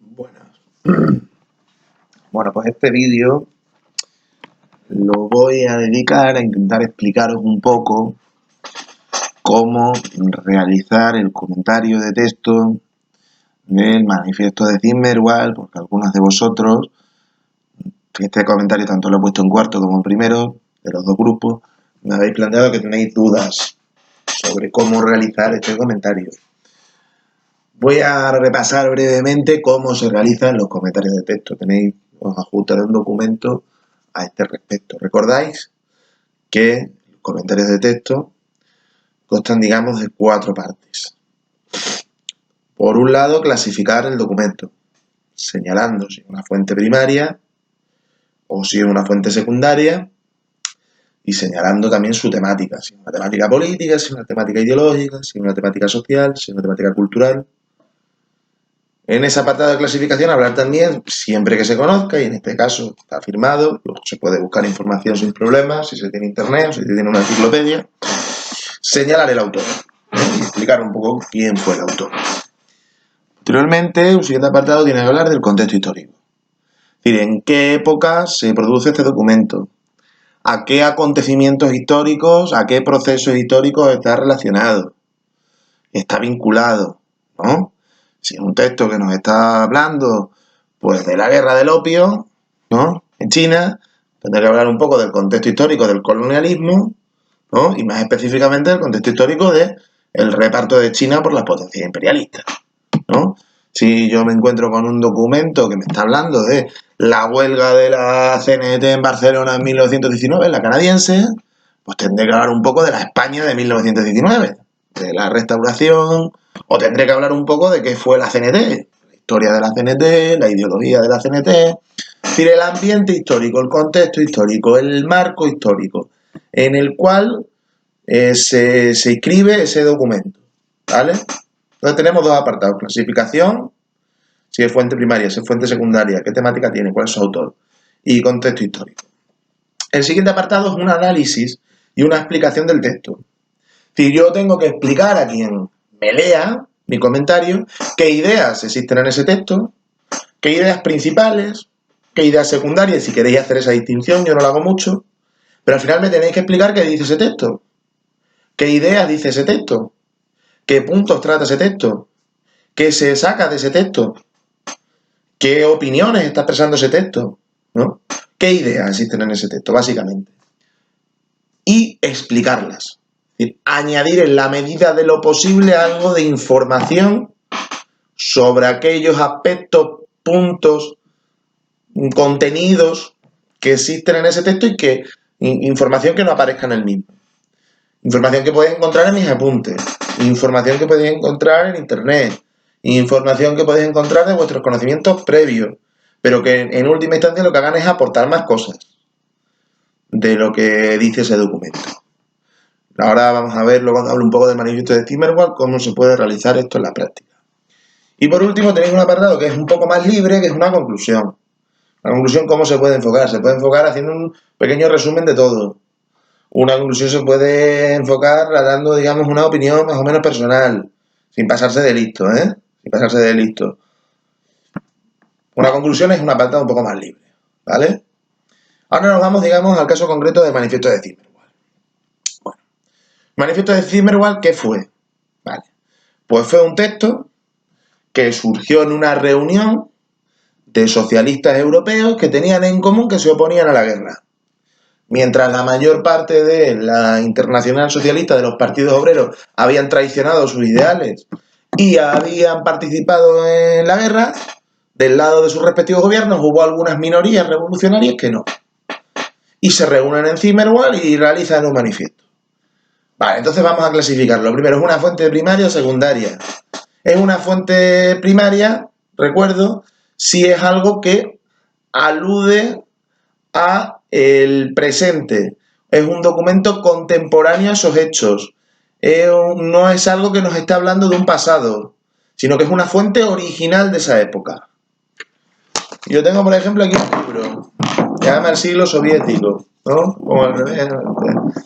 Buenas. Bueno, pues este vídeo lo voy a dedicar a intentar explicaros un poco cómo realizar el comentario de texto del manifiesto de Zimmerwald, porque algunos de vosotros, este comentario tanto lo he puesto en cuarto como en primero, de los dos grupos, me habéis planteado que tenéis dudas sobre cómo realizar este comentario. Voy a repasar brevemente cómo se realizan los comentarios de texto. Os ajustaré un documento a este respecto. Recordáis que los comentarios de texto constan, digamos, de 4 partes. Por un lado, clasificar el documento, señalando si es una fuente primaria o si es una fuente secundaria, y señalando también su temática, si es una temática política, si es una temática ideológica, si es una temática social, si es una temática cultural. En ese apartado de clasificación hablar también, siempre que se conozca, y en este caso está firmado, se puede buscar información sin problemas, si se tiene internet o si se tiene una enciclopedia, señalar el autor y explicar un poco quién fue el autor. Posteriormente, un siguiente apartado tiene que hablar del contexto histórico. Es decir, en qué época se produce este documento, a qué acontecimientos históricos, a qué procesos históricos está relacionado, está vinculado, ¿no? Si es un texto que nos está hablando, pues, de la guerra del opio, ¿no?, en China, tendrá que hablar un poco del contexto histórico del colonialismo, ¿no?, y más específicamente del contexto histórico del reparto de China por las potencias imperialistas, ¿no? Si yo me encuentro con un documento que me está hablando de la huelga de la CNT en Barcelona en 1919, la canadiense, pues tendré que hablar un poco de la España de 1919, de la restauración, o tendré que hablar un poco de qué fue la CNT, la historia de la CNT, la ideología de la CNT, es decir, el ambiente histórico, el contexto histórico, el marco histórico en el cual se escribe ese documento, ¿vale? Entonces tenemos dos apartados: clasificación, si es fuente primaria, si es fuente secundaria, qué temática tiene, cuál es su autor, y contexto histórico. El siguiente apartado es un análisis y una explicación del texto. Si yo tengo que explicar a quien me lea mi comentario qué ideas existen en ese texto, qué ideas principales, qué ideas secundarias. Si queréis hacer esa distinción, yo no la hago mucho, pero al final me tenéis que explicar qué dice ese texto, qué ideas dice ese texto, qué puntos trata ese texto, qué se saca de ese texto, qué opiniones está expresando ese texto, ¿no? ¿Qué ideas existen en ese texto, básicamente? Y explicarlas. Es decir, añadir en la medida de lo posible algo de información sobre aquellos aspectos, puntos, contenidos que existen en ese texto y que información que no aparezca en el mismo. Información que podéis encontrar en mis apuntes, información que podéis encontrar en internet, información que podéis encontrar de vuestros conocimientos previos, pero que en última instancia lo que hagan es aportar más cosas de lo que dice ese documento. Ahora vamos a ver, luego hablo un poco del manifiesto de Zimmerwald, cómo se puede realizar esto en la práctica. Y por último tenéis un apartado que es un poco más libre, que es una conclusión. La conclusión, ¿cómo se puede enfocar? Se puede enfocar haciendo un pequeño resumen de todo. Una conclusión se puede enfocar dando, digamos, una opinión más o menos personal, sin pasarse de listo, ¿eh? Sin pasarse de listo. Una conclusión es un apartado un poco más libre, ¿vale? Ahora nos vamos, digamos, al caso concreto del manifiesto de Zimmerwald. Bueno, el manifiesto de Zimmerwald, ¿qué fue? Vale, pues fue un texto que surgió en una reunión de socialistas europeos que tenían en común que se oponían a la guerra. Mientras la mayor parte de la internacional socialista de los partidos obreros habían traicionado sus ideales y habían participado en la guerra, del lado de sus respectivos gobiernos hubo algunas minorías revolucionarias que no. Y se reúnen en Zimmerwald y realizan un manifiesto. Vale, entonces vamos a clasificarlo. Primero, ¿es una fuente primaria o secundaria? Es una fuente primaria, recuerdo, si es algo que alude a el presente. Es un documento contemporáneo a esos hechos. No es algo que nos esté hablando de un pasado, sino que es una fuente original de esa época. Yo tengo, por ejemplo, aquí un libro que se llama El siglo soviético, ¿no? O al revés,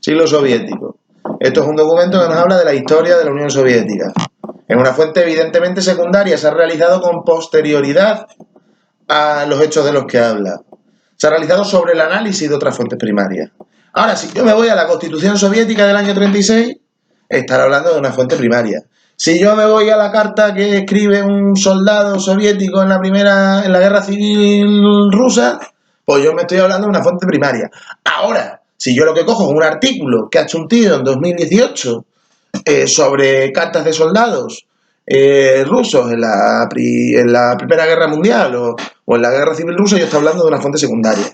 siglo soviético. Esto es un documento que nos habla de la historia de la Unión Soviética. Es una fuente evidentemente secundaria, se ha realizado con posterioridad a los hechos de los que habla. Se ha realizado sobre el análisis de otras fuentes primarias. Ahora, si yo me voy a la Constitución Soviética del año 36, estaré hablando de una fuente primaria. Si yo me voy a la carta que escribe un soldado soviético en la Guerra Civil Rusa, pues yo me estoy hablando de una fuente primaria. Ahora, si yo lo que cojo es un artículo que ha hecho un tío en 2018 sobre cartas de soldados rusos en la Primera Guerra Mundial o en la Guerra Civil Rusa, yo estoy hablando de una fuente secundaria.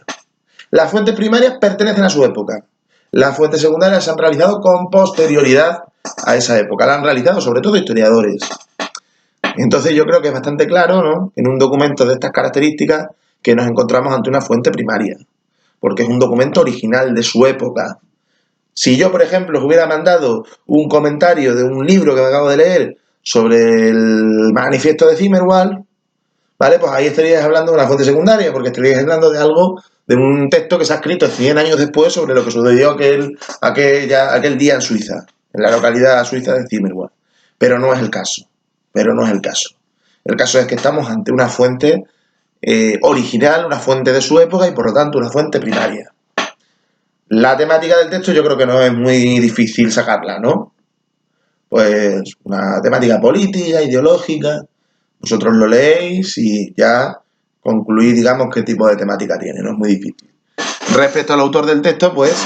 Las fuentes primarias pertenecen a su época. Las fuentes secundarias se han realizado con posterioridad a esa época. La han realizado sobre todo historiadores. Entonces yo creo que es bastante claro, ¿no?, en un documento de estas características, que nos encontramos ante una fuente primaria, porque es un documento original de su época. Si yo, por ejemplo, os hubiera mandado un comentario de un libro que me acabo de leer sobre el manifiesto de Zimmerwald, ¿vale? Pues ahí estaríais hablando de una fuente secundaria, porque estaríais hablando de algo, de un texto que se ha escrito 100 años después sobre lo que sucedió aquel día en Suiza, en la localidad suiza de Zimmerwald. Pero no es el caso. El caso es que estamos ante una fuente original, una fuente de su época y por lo tanto una fuente primaria. La temática del texto yo creo que no es muy difícil sacarla, ¿no? Pues una temática política, ideológica. Vosotros lo leéis y ya concluís, digamos, qué tipo de temática tiene, no es muy difícil. Respecto al autor del texto, pues,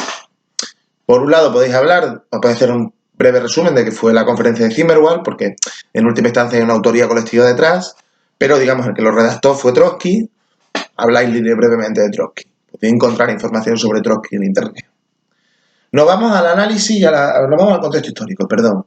por un lado podéis hacer un breve resumen de que fue la conferencia de Zimmerwald, porque en última instancia hay una autoría colectiva detrás, pero digamos el que lo redactó fue Trotsky. Habláis brevemente de Trotsky. Podéis encontrar información sobre Trotsky en internet. Nos vamos al análisis, nos vamos al contexto histórico, perdón.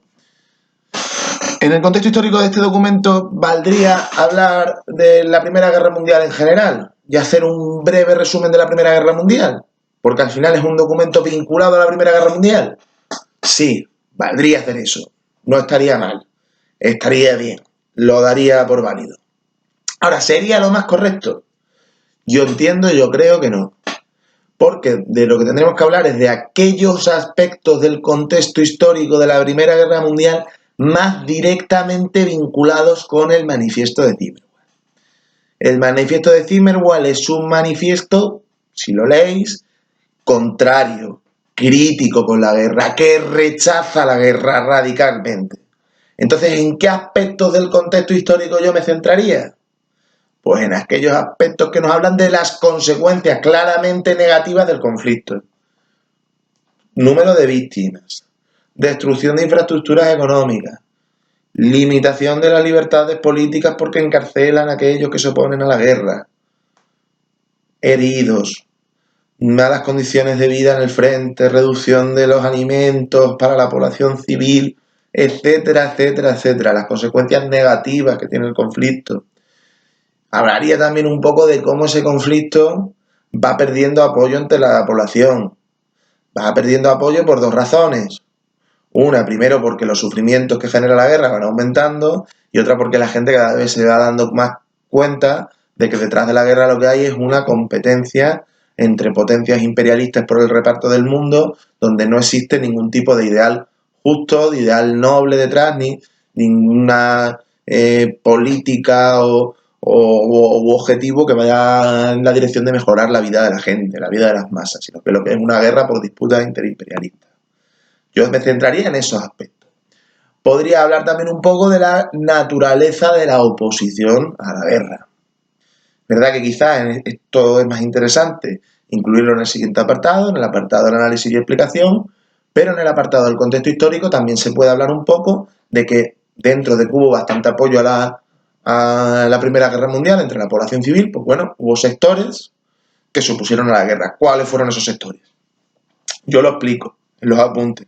En el contexto histórico de este documento, ¿valdría hablar de la Primera Guerra Mundial en general y hacer un breve resumen de la Primera Guerra Mundial? Porque al final es un documento vinculado a la Primera Guerra Mundial. Sí, valdría hacer eso. No estaría mal. Estaría bien. Lo daría por válido. Ahora, ¿sería lo más correcto? Yo creo que no. Porque de lo que tendremos que hablar es de aquellos aspectos del contexto histórico de la Primera Guerra Mundial más directamente vinculados con el manifiesto de Zimmerwald. El manifiesto de Zimmerwald es un manifiesto, si lo leéis, contrario, crítico con la guerra, que rechaza la guerra radicalmente. Entonces, ¿en qué aspectos del contexto histórico yo me centraría? Pues en aquellos aspectos que nos hablan de las consecuencias claramente negativas del conflicto. Número de víctimas, destrucción de infraestructuras económicas, limitación de las libertades políticas porque encarcelan a aquellos que se oponen a la guerra, heridos, malas condiciones de vida en el frente, reducción de los alimentos para la población civil, etcétera, etcétera, etcétera, las consecuencias negativas que tiene el conflicto. Hablaría también un poco de cómo ese conflicto va perdiendo apoyo entre la población. Va perdiendo apoyo por dos razones. Una, primero porque los sufrimientos que genera la guerra van aumentando, y otra porque la gente cada vez se va dando más cuenta de que detrás de la guerra lo que hay es una competencia entre potencias imperialistas por el reparto del mundo, donde no existe ningún tipo de ideal justo, de ideal noble detrás, ni ninguna política o objetivo que vaya en la dirección de mejorar la vida de la gente, la vida de las masas, sino que lo que es una guerra por disputas interimperialistas. Yo me centraría en esos aspectos. Podría hablar también un poco de la naturaleza de la oposición a la guerra. ¿Verdad que quizás esto es más interesante incluirlo en el siguiente apartado, en el apartado del análisis y explicación, pero en el apartado del contexto histórico también se puede hablar un poco de que dentro de que hubo bastante apoyo a la Primera Guerra Mundial entre la población civil, pues bueno, hubo sectores que se opusieron a la guerra. ¿Cuáles fueron esos sectores? Yo lo explico en los apuntes.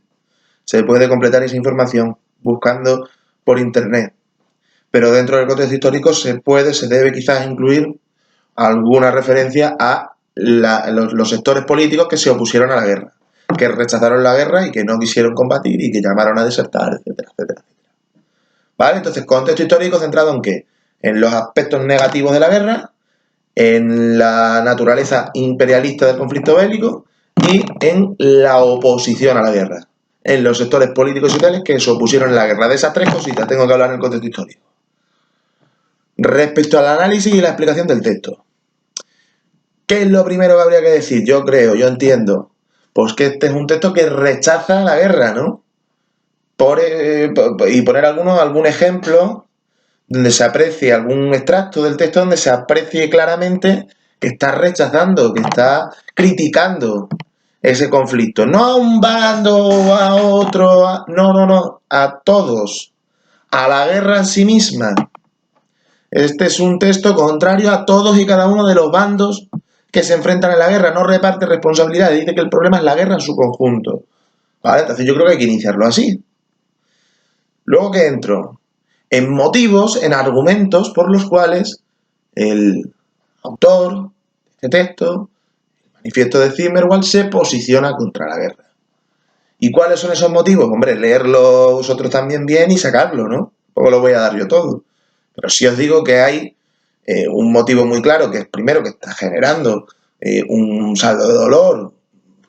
Se puede completar esa información buscando por internet. Pero dentro del contexto histórico se debe quizás incluir alguna referencia a los sectores políticos que se opusieron a la guerra, que rechazaron la guerra y que no quisieron combatir y que llamaron a desertar, etcétera, etcétera. ¿Vale? Entonces, contexto histórico centrado en ¿qué? En los aspectos negativos de la guerra, en la naturaleza imperialista del conflicto bélico y en la oposición a la guerra. en los sectores políticos y sociales que se opusieron en la guerra. De esas tres cositas tengo que hablar en el contexto histórico. Respecto al análisis y la explicación del texto. ¿Qué es lo primero que habría que decir? Yo entiendo, pues que este es un texto que rechaza la guerra, ¿no? Y poner algún ejemplo donde se aprecie algún extracto del texto donde se aprecie claramente que está rechazando, que está criticando ese conflicto. No a un bando o a otro, no, a todos, a la guerra en sí misma. Este es un texto contrario a todos y cada uno de los bandos que se enfrentan en la guerra, no reparte responsabilidades, dice que el problema es la guerra en su conjunto. ¿Vale? Entonces yo creo que hay que iniciarlo así. Luego que entro en motivos, en argumentos por los cuales el autor de este texto, el manifiesto de Zimmerwald, se posiciona contra la guerra. ¿Y cuáles son esos motivos? Hombre, leerlo vosotros también bien y sacarlo, ¿no? Luego lo voy a dar yo todo. Pero sí os digo que hay un motivo muy claro, que es primero que está generando un saldo de dolor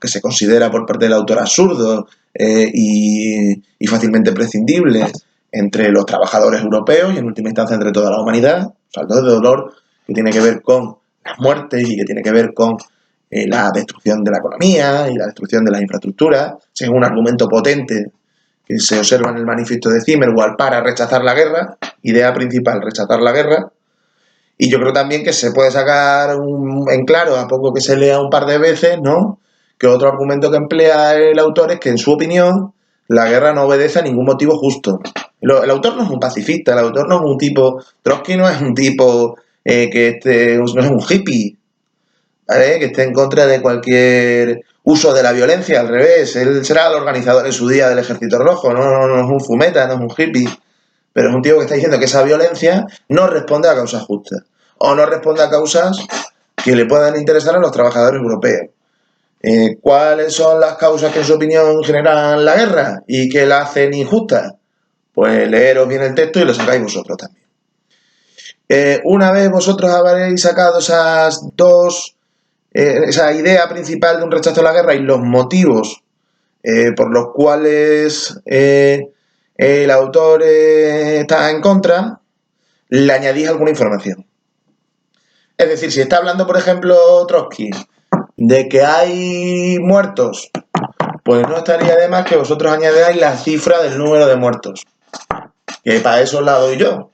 que se considera por parte del autor absurdo y fácilmente prescindible entre los trabajadores europeos y en última instancia entre toda la humanidad, saldo de dolor que tiene que ver con las muertes y que tiene que ver con la destrucción de la economía y la destrucción de las infraestructuras, es un argumento potente que se observa en el manifiesto de Zimmerwald para rechazar la guerra, idea principal, rechazar la guerra. Y yo creo también que se puede sacar en claro, a poco que se lea un par de veces, ¿no? Que otro argumento que emplea el autor es que, en su opinión, la guerra no obedece a ningún motivo justo. El autor no es un pacifista, el autor no es un tipo... Trotsky no es un tipo no es un hippie, ¿vale? Que esté en contra de cualquier uso de la violencia, al revés. Él será el organizador en su día del Ejército Rojo, no es un fumeta, no es un hippie. Pero es un tío que está diciendo que esa violencia no responde a causas justas. O no responde a causas que le puedan interesar a los trabajadores europeos. ¿Cuáles son las causas que en su opinión generan la guerra y que la hacen injusta? Pues leeros bien el texto y lo sacáis vosotros también. Una vez vosotros habréis sacado esa idea principal de un rechazo a la guerra y los motivos por los cuales el autor está en contra, le añadís alguna información. Es decir, si está hablando, por ejemplo, Trotsky, de que hay muertos, pues no estaría de más que vosotros añadáis la cifra del número de muertos. Que para eso la doy yo.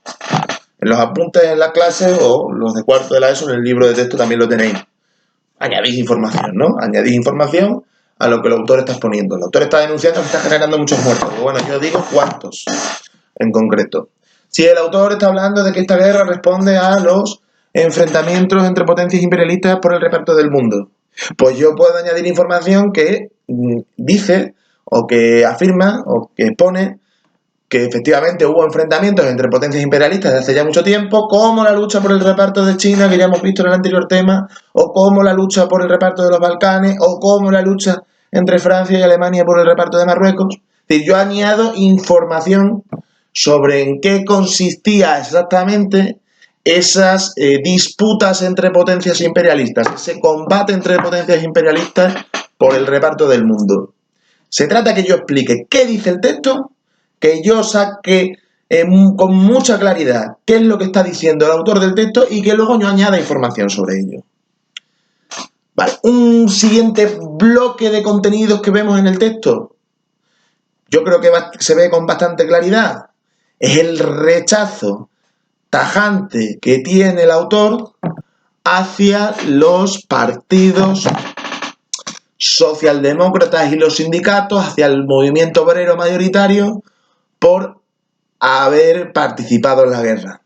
En los apuntes en la clase o los de cuarto de la ESO, en el libro de texto también lo tenéis. Añadís información, ¿no? Añadís información a lo que el autor está exponiendo. El autor está denunciando que está generando muchos muertos. Pues bueno, yo digo cuántos en concreto. Si el autor está hablando de que esta guerra responde a los enfrentamientos entre potencias imperialistas por el reparto del mundo, pues yo puedo añadir información que dice o que afirma o que expone que efectivamente hubo enfrentamientos entre potencias imperialistas desde hace ya mucho tiempo, como la lucha por el reparto de China, que ya hemos visto en el anterior tema, o como la lucha por el reparto de los Balcanes, o como la lucha entre Francia y Alemania por el reparto de Marruecos. Es decir, yo añado información sobre en qué consistía exactamente esas disputas entre potencias imperialistas, ese combate entre potencias imperialistas por el reparto del mundo. Se trata que yo explique qué dice el texto, que yo saque con mucha claridad qué es lo que está diciendo el autor del texto y que luego yo añada información sobre ello. Vale, un siguiente bloque de contenidos que vemos en el texto, yo creo que se ve con bastante claridad, es el rechazo tajante que tiene el autor hacia los partidos socialdemócratas y los sindicatos, hacia el movimiento obrero mayoritario, por haber participado en la guerra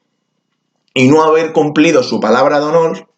y no haber cumplido su palabra de honor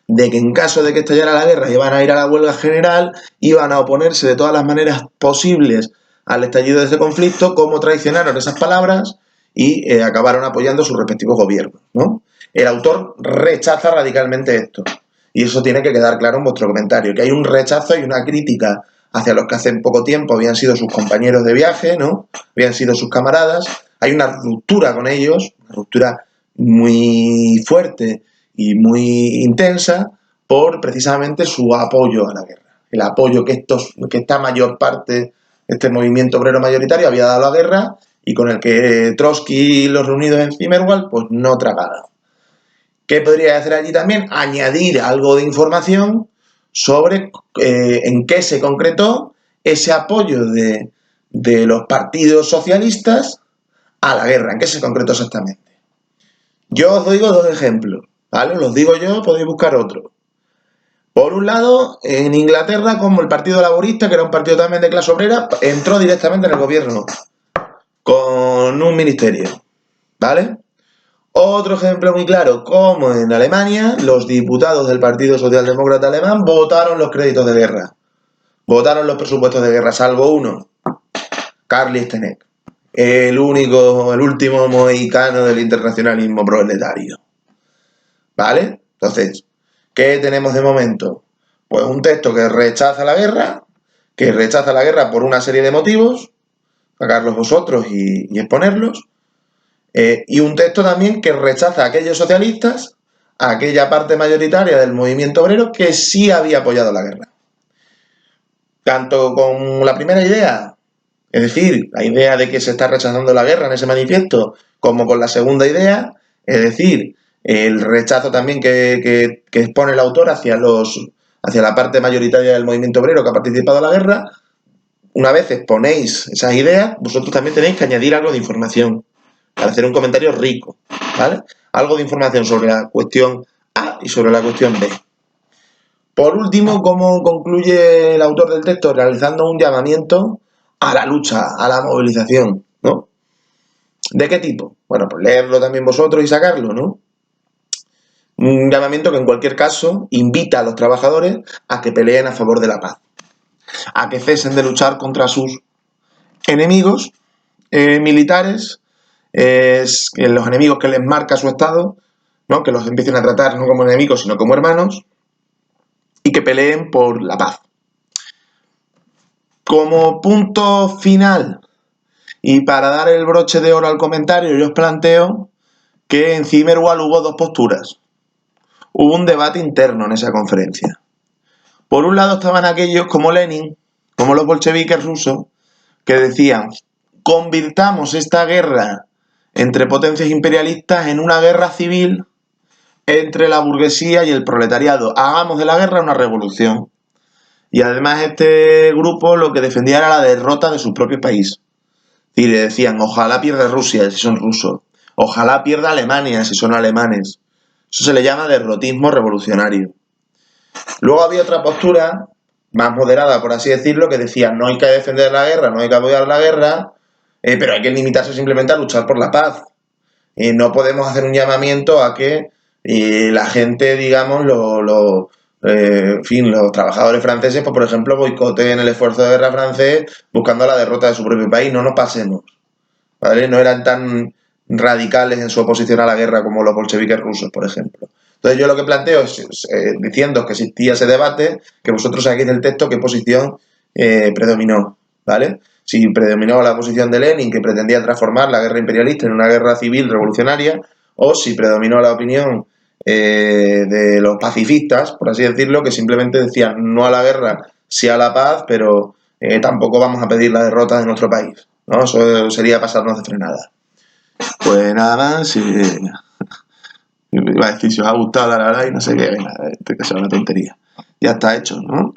de que en caso de que estallara la guerra iban a ir a la huelga general, iban a oponerse de todas las maneras posibles al estallido de ese conflicto, como traicionaron esas palabras y acabaron apoyando sus respectivos gobiernos, ¿no? El autor rechaza radicalmente esto y eso tiene que quedar claro en vuestro comentario, que hay un rechazo y una crítica hacia los que hace poco tiempo habían sido sus compañeros de viaje, ¿no? Habían sido sus camaradas. Hay una ruptura con ellos, una ruptura muy fuerte y muy intensa por precisamente su apoyo a la guerra. El apoyo que esta mayor parte este movimiento obrero mayoritario había dado la guerra y con el que Trotsky y los reunidos en Zimmerwald pues no tragaban. ¿Qué podría hacer allí también? Añadir algo de información sobre en qué se concretó ese apoyo de los partidos socialistas a la guerra, en qué se concretó exactamente. Yo os digo dos ejemplos, ¿vale? Los digo yo, podéis buscar otro. Por un lado, en Inglaterra, como el Partido Laborista, que era un partido también de clase obrera, entró directamente en el gobierno con un ministerio, ¿vale? Otro ejemplo muy claro, como en Alemania, los diputados del Partido Socialdemócrata Alemán votaron los créditos de guerra, votaron los presupuestos de guerra, salvo uno, Karl Liebknecht, el último mohicano del internacionalismo proletario, ¿vale? Entonces, ¿qué tenemos de momento? Pues un texto que rechaza la guerra por una serie de motivos, sacarlos vosotros y exponerlos, y un texto también que rechaza a aquellos socialistas, a aquella parte mayoritaria del movimiento obrero que sí había apoyado la guerra. Tanto con la primera idea, es decir, la idea de que se está rechazando la guerra en ese manifiesto, como con la segunda idea, es decir, el rechazo también que expone el autor hacia la parte mayoritaria del movimiento obrero que ha participado en la guerra. Una vez exponéis esas ideas, vosotros también tenéis que añadir algo de información para hacer un comentario rico, ¿vale? Algo de información sobre la cuestión A y sobre la cuestión B. Por último, ¿cómo concluye el autor del texto? Realizando un llamamiento a la lucha, a la movilización, ¿no? ¿De qué tipo? Bueno, pues leerlo también vosotros y sacarlo, ¿no? Un llamamiento que en cualquier caso invita a los trabajadores a que peleen a favor de la paz, a que cesen de luchar contra sus enemigos militares, los enemigos que les marca su Estado, ¿no? Que los empiecen a tratar no como enemigos, sino como hermanos, y que peleen por la paz. Como punto final, y para dar el broche de oro al comentario, yo os planteo que en Zimmerwald hubo dos posturas. Hubo un debate interno en esa conferencia. Por un lado estaban aquellos como Lenin, como los bolcheviques rusos, que decían, convirtamos esta guerra entre potencias imperialistas en una guerra civil entre la burguesía y el proletariado. Hagamos de la guerra una revolución. Y además este grupo lo que defendía era la derrota de su propio país. Y le decían, ojalá pierda Rusia si son rusos. Ojalá pierda Alemania si son alemanes. Eso se le llama derrotismo revolucionario. Luego había otra postura, más moderada por así decirlo, que decía, no hay que defender la guerra, no hay que apoyar la guerra, pero hay que limitarse simplemente a luchar por la paz. No podemos hacer un llamamiento a que la gente, digamos, en fin, los trabajadores franceses, pues por ejemplo, boicoteen el esfuerzo de guerra francés buscando la derrota de su propio país. No nos pasemos, ¿vale? No eran tan radicales en su oposición a la guerra como los bolcheviques rusos, por ejemplo. Entonces yo lo que planteo es, diciendo que existía ese debate, que vosotros saquéis del texto qué posición predominó, ¿vale? Si predominó la posición de Lenin, que pretendía transformar la guerra imperialista en una guerra civil revolucionaria, o si predominó la opinión de los pacifistas, por así decirlo, que simplemente decían no a la guerra, sí a la paz, pero tampoco vamos a pedir la derrota de nuestro país, ¿no? Eso sería pasarnos de frenada. Pues nada más, iba a decir si os ha gustado la verdad y no sé qué, venga, que sea una tontería. Ya está hecho, ¿no?